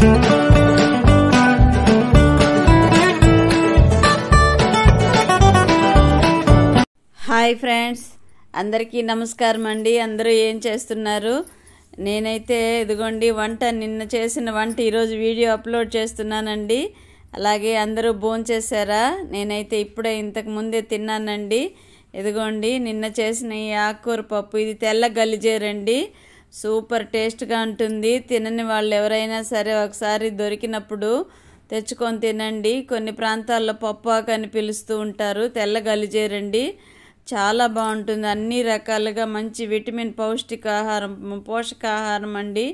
Hi friends, అందరికీ నమస్కారం అండి. అందరూ ఏం చేస్తున్నారు? నేనైతే ఇదిగోండి నిన్న చేసిన వంట ఈరోజు వీడియో అప్లోడ్ చేస్తున్నానండి. అలాగే అందరూ భోంచేశారా? నేనైతే ఇప్పుడే ఇంతకు ముందే తిన్నానండి. ఇదిగోండి నిన్న చేసిన ఈ ఆకుకూర పప్పు, ఇది తెల్ల గలిజేరండి. సూపర్ టేస్ట్గా ఉంటుంది. తినని వాళ్ళు ఎవరైనా సరే ఒకసారి దొరికినప్పుడు తెచ్చుకొని తినండి. కొన్ని ప్రాంతాల్లో పప్పాకు అని పిలుస్తూ ఉంటారు. తెల్ల గలిజేరండి, చాలా బాగుంటుంది. అన్ని రకాలుగా మంచి విటమిన్ పౌష్టికాహారం, పోషకాహారం అండి.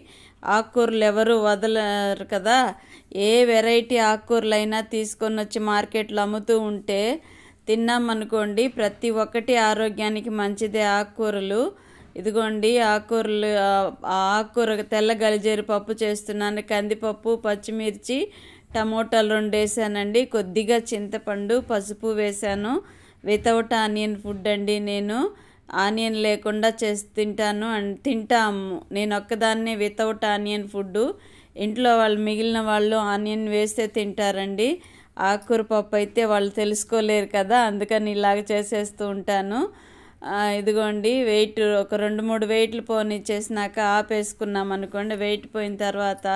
ఆకుకూరలు ఎవరు వదలరు కదా. ఏ వెరైటీ ఆకుకూరలైనా తీసుకొని వచ్చి మార్కెట్లో అమ్ముతూ ఉంటే తిన్నామనుకోండి, ప్రతి ఒక్కటి ఆరోగ్యానికి మంచిదే ఆకుకూరలు. ఇదిగోండి ఆకుకూర తెల్ల గలిజేరు పప్పు చేస్తున్నాను. కందిపప్పు, పచ్చిమిర్చి, టమోటాలు 2 వేసానండి. కొద్దిగా చింతపండు, పసుపు వేసాను. వితౌట్ ఆనియన్ ఫుడ్ అండి. నేను ఆనియన్ లేకుండా చేసి తింటాము. నేను ఒక్కదాన్నే వితౌట్ ఆనియన్ ఫుడ్. ఇంట్లో వాళ్ళు మిగిలిన వాళ్ళు ఆనియన్ వేస్తే తింటారండి. ఆకుకూర పప్పు అయితే వాళ్ళు తెలుసుకోలేరు కదా, అందుకని ఇలాగ చేసేస్తూ ఉంటాను. ఇదిగోండి ఒక 2-3 వెయిట్లు పోనిచ్చేసినాక ఆపేసుకున్నాం అనుకోండి. వెయిట్ పోయిన తర్వాత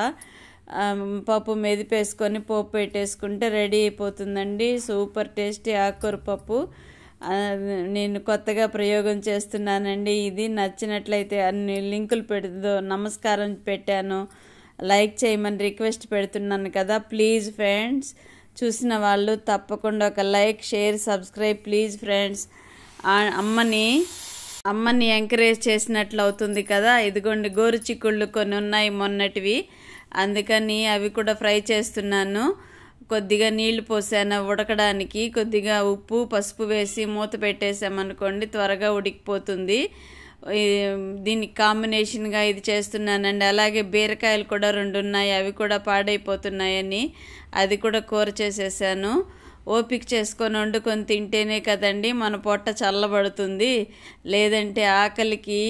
పప్పు మెదిపేసుకొని పోపు పెట్టేసుకుంటే రెడీ అయిపోతుందండి. సూపర్ టేస్టీ ఆకుకూర పప్పు. నేను కొత్తగా ప్రయోగం చేస్తున్నానండి. ఇది నచ్చినట్లయితే అన్ని లింకులు నమస్కారం పెట్టాను, లైక్ చేయమని రిక్వెస్ట్ పెడుతున్నాను కదా. ప్లీజ్ ఫ్రెండ్స్, చూసిన వాళ్ళు తప్పకుండా ఒక like, share, subscribe please friends. అమ్మని ఎంకరేజ్ చేసినట్లు అవుతుంది కదా. ఇదిగోండి గోరు చిక్కుళ్ళు కొన్ని ఉన్నాయి మొన్నటివి, అందుకని అవి కూడా ఫ్రై చేస్తున్నాను. కొద్దిగా నీళ్లు పోసాను ఉడకడానికి. కొద్దిగా ఉప్పు, పసుపు వేసి మూత పెట్టేసామనుకోండి త్వరగా ఉడికిపోతుంది. దీనికి కాంబినేషన్గా ఇది చేస్తున్నానండి. అలాగే బీరకాయలు కూడా 2 ఉన్నాయి, అవి కూడా పాడైపోతున్నాయని అది కూడా కూర చేసేసాను. ఓపిక చేసుకొని వండుకొని తింటేనే కదండి మన పొట్ట చల్లబడుతుంది. లేదంటే ఆకలికి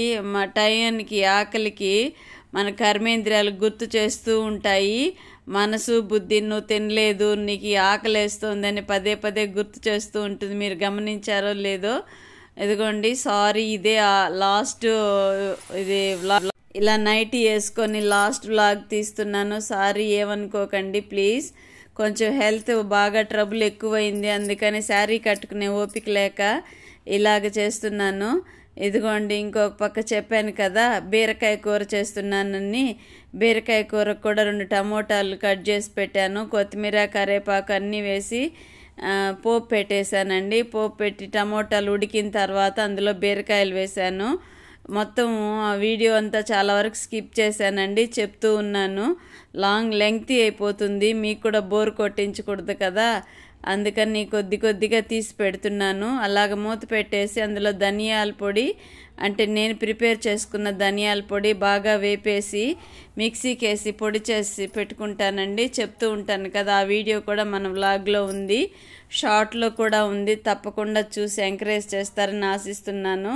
మన కర్మేంద్రియాలు గుర్తు చేస్తూ ఉంటాయి. మనసు, బుద్ధి నువ్వు తినలేదు, నీకు ఆకలేస్తుందని పదే పదే గుర్తు చేస్తూ ఉంటుంది. మీరు గమనించారో లేదో. ఇదిగోండి సారీ, ఇదే లాస్ట్, ఇది ఇలా నైట్ వేసుకొని లాస్ట్ వ్లాగ్ తీస్తున్నాను. సారీ ఏమనుకోకండి ప్లీజ్. కొంచెం హెల్త్ బాగా ట్రబుల్ ఎక్కువైంది, అందుకని శారీ కట్టుకునే ఓపిక లేక ఇలాగ చేస్తున్నాను. ఇదిగోండి ఇంకొక పక్క చెప్పాను కదా బీరకాయ కూర చేస్తున్నానని. బీరకాయ కూరకు కూడా 2 టమోటాలు కట్ చేసి పెట్టాను. కొత్తిమీర, కరివేపాకు అన్నీ వేసి పోపు పెట్టేశానండి. పోపు పెట్టి టమోటాలు ఉడికిన తర్వాత అందులో బీరకాయలు వేశాను. మొత్తం వీడియో అంతా చాలా వరకు స్కిప్ చేశానండి, చెప్తూ ఉన్నాను. లెంగ్తీ అయిపోతుంది, మీకు కూడా బోర్ కొట్టించకూడదు కదా, అందుకని కొద్దిగా తీసి పెడుతున్నాను. అలాగ మూత పెట్టేసి అందులో ధనియాల పొడి, అంటే నేను ప్రిపేర్ చేసుకున్న ధనియాల పొడి బాగా వేపేసి మిక్సీకి వేసి పొడి చేసి పెట్టుకుంటానండి. చెప్తూ ఉంటాను కదా, ఆ వీడియో కూడా మన వ్లాగ్లో ఉంది, షార్ట్లో కూడా ఉంది. తప్పకుండా చూసి ఎంకరేజ్ చేస్తారని ఆశిస్తున్నాను.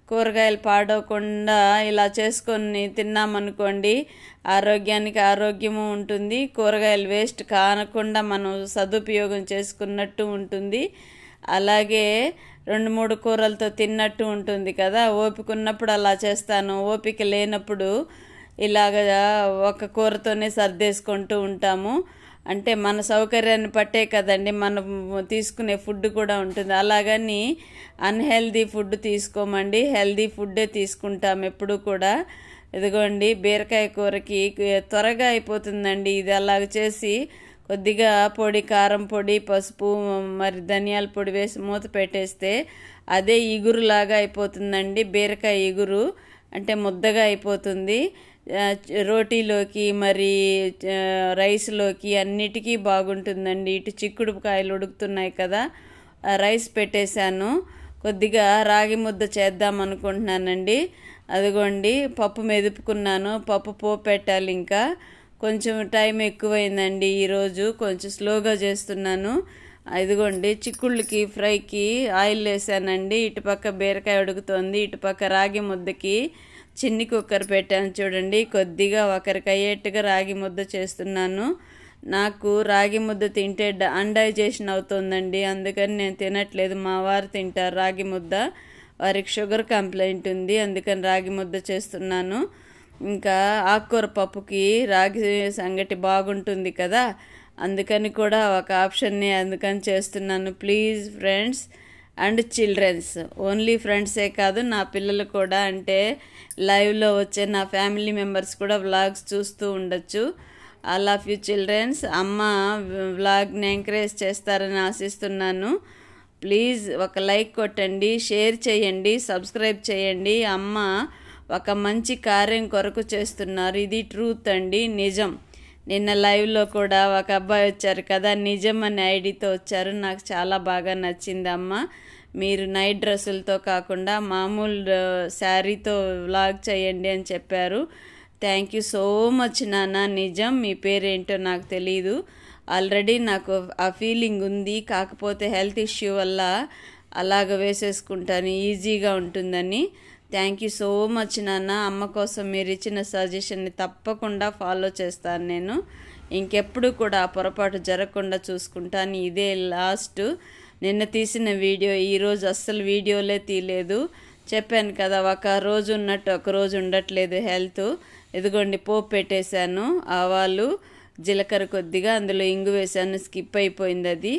కూరగాయలు పాడవకుండా ఇలా చేసుకొని తిన్నామనుకోండి ఆరోగ్యానికి ఆరోగ్యము ఉంటుంది. కూరగాయలు వేస్ట్ కానకుండా మనం సదుపయోగం చేసుకున్నట్టు ఉంటుంది. అలాగే 2-3 కూరలతో తిన్నట్టు ఉంటుంది కదా. ఓపిక ఉన్నప్పుడు అలా చేస్తాను, ఓపిక లేనప్పుడు ఇలాగా ఒక కూరతోనే సర్దేసుకుంటూ ఉంటాము. అంటే మన సౌకర్యాన్ని పట్టే కదండి మనం తీసుకునే ఫుడ్ కూడా ఉంటుంది. అలాగని అన్హెల్దీ ఫుడ్ తీసుకోమండి, హెల్దీ ఫుడ్డే తీసుకుంటాం ఎప్పుడు కూడా. ఇదిగోండి బీరకాయ కూరకి త్వరగా అయిపోతుందండి. ఇది అలాగ చేసి కొద్దిగా పొడి, కారం పొడి, పసుపు, మరి ధనియాల పొడి వేసి మూత పెట్టేస్తే అదే ఇగురులాగా అయిపోతుందండి. బీరకాయ ఇగురు అంటే ముద్దగా అయిపోతుంది. రోటీలోకి, మరి రైస్లోకి అన్నిటికీ బాగుంటుందండి. ఇటు చిక్కుడుకాయలు ఉడుకుతున్నాయి కదా, రైస్ పెట్టేశాను. కొద్దిగా రాగి ముద్ద చేద్దాం అనుకుంటున్నానండి. అదిగోండి పప్పు మెదుపుకున్నాను, పప్పు పోపు పెట్టాలి. ఇంకా కొంచెం టైం ఎక్కువైందండి ఈరోజు, కొంచెం స్లోగా చేస్తున్నాను. ఇదిగోండి చిక్కుళ్ళకి ఫ్రైకి ఆయిల్ వేసానండి. ఇటుపక్క బీరకాయ ఉడుకుతోంది, ఇటుపక్క రాగి ముద్దకి చిన్ని కుక్కర్ పెట్టాను చూడండి. కొద్దిగా ఒకరికి అయ్యేట్టుగా రాగి ముద్ద చేస్తున్నాను. నాకు రాగి ముద్ద తింటే అన్డైజెషన్ అవుతుందండి, అందుకని నేను తినట్లేదు. మా వారు తింటారు రాగి ముద్ద, వారికి షుగర్ కంప్లైంట్ ఉంది, అందుకని రాగి ముద్ద చేస్తున్నాను. ఇంకా ఆకుకూర పప్పుకి రాగి సంగటి బాగుంటుంది కదా, అందుకని కూడా ఒక ఆప్షన్ని అందుకని చేస్తున్నాను. Please friends and childrens, only ఫ్రెండ్సే కాదు నా పిల్లలు కూడా, అంటే లైవ్లో వచ్చే నా ఫ్యామిలీ మెంబర్స్ కూడా వ్లాగ్స్ చూస్తూ ఉండొచ్చు. I love you childrens. అమ్మ వ్లాగ్ని ఎంకరేజ్ చేస్తారని ఆశిస్తున్నాను. ప్లీజ్ ఒక లైక్ కొట్టండి, షేర్ చేయండి, సబ్స్క్రైబ్ చేయండి. అమ్మ ఒక మంచి కార్యం కొరకు చేస్తున్నారు, ఇది ట్రూత్ అండి, నిజం. నిన్న లైవ్లో కూడా ఒక అబ్బాయి వచ్చారు కదా, నిజం అనే ఐడితో వచ్చారు, నాకు చాలా బాగా నచ్చింది. అమ్మ మీరు నైట్ డ్రెస్సులతో కాకుండా మామూలు శారీతో వ్లాగ్ చేయండి అని చెప్పారు. థ్యాంక్ యూ సో మచ్ నాన్న. నిజం, మీ పేరేంటో నాకు తెలీదు, ఆల్రెడీ నాకు ఆ ఫీలింగ్ ఉంది, కాకపోతే హెల్త్ ఇష్యూ వల్ల అలాగ వేసేసుకుంటాను, ఈజీగా ఉంటుందని. థ్యాంక్ యూ సో మచ్ నాన్న. అమ్మ కోసం మీరు ఇచ్చిన సజెషన్ని తప్పకుండా ఫాలో చేస్తాను నేను. ఇంకెప్పుడు కూడా ఆ పొరపాటు జరగకుండా చూసుకుంటాను. ఇదే లాస్ట్. నిన్న తీసిన వీడియో ఈరోజు అస్సలు వీడియోలే తీయలేదు. చెప్పాను కదా, ఒక రోజు ఉన్నట్టు ఒక రోజు ఉండట్లేదు హెల్త్. ఇదిగోండి పోపు పెట్టేశాను, ఆవాలు జీలకర్ర కొద్దిగా, అందులో ఇంగు వేసాను, స్కిప్ అయిపోయింది అది.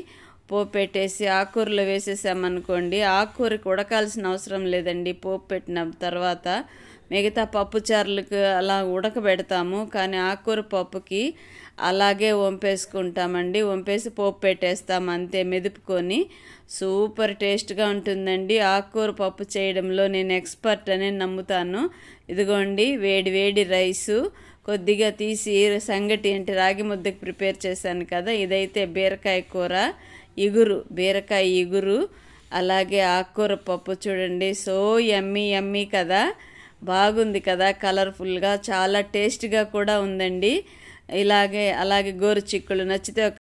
పోపు పెట్టేసి ఆకుకూరలో వేసేసామనుకోండి, ఆకుకూరకి ఉడకాల్సిన అవసరం లేదండి పోపు పెట్టిన తర్వాత. మిగతా పప్పు చారులకు అలా ఉడకబెడతాము, కానీ ఆకుకూర పప్పుకి అలాగే వంపేసుకుంటామండి. వంపేసి పోపు పెట్టేస్తాము అంతే, మెదుపుకొని. సూపర్ టేస్ట్గా ఉంటుందండి. ఆకుకూర పప్పు చేయడంలో నేను ఎక్స్పర్ట్ అని నమ్ముతాను. ఇదిగోండి వేడి వేడి రైసు కొద్దిగా తీసి సంగటి అంటే రాగి ముద్దకు ప్రిపేర్ చేశాను కదా, ఇదైతే బీరకాయ కూర ఇగురు, బీరకాయ ఇగురు, అలాగే ఆకుకూర పప్పు చూడండి. సో యమ్మీ యమ్మీ కదా, బాగుంది కదా, కలర్ఫుల్గా చాలా టేస్ట్గా కూడా ఉందండి. అలాగే గోరు చిక్కులు నచ్చితే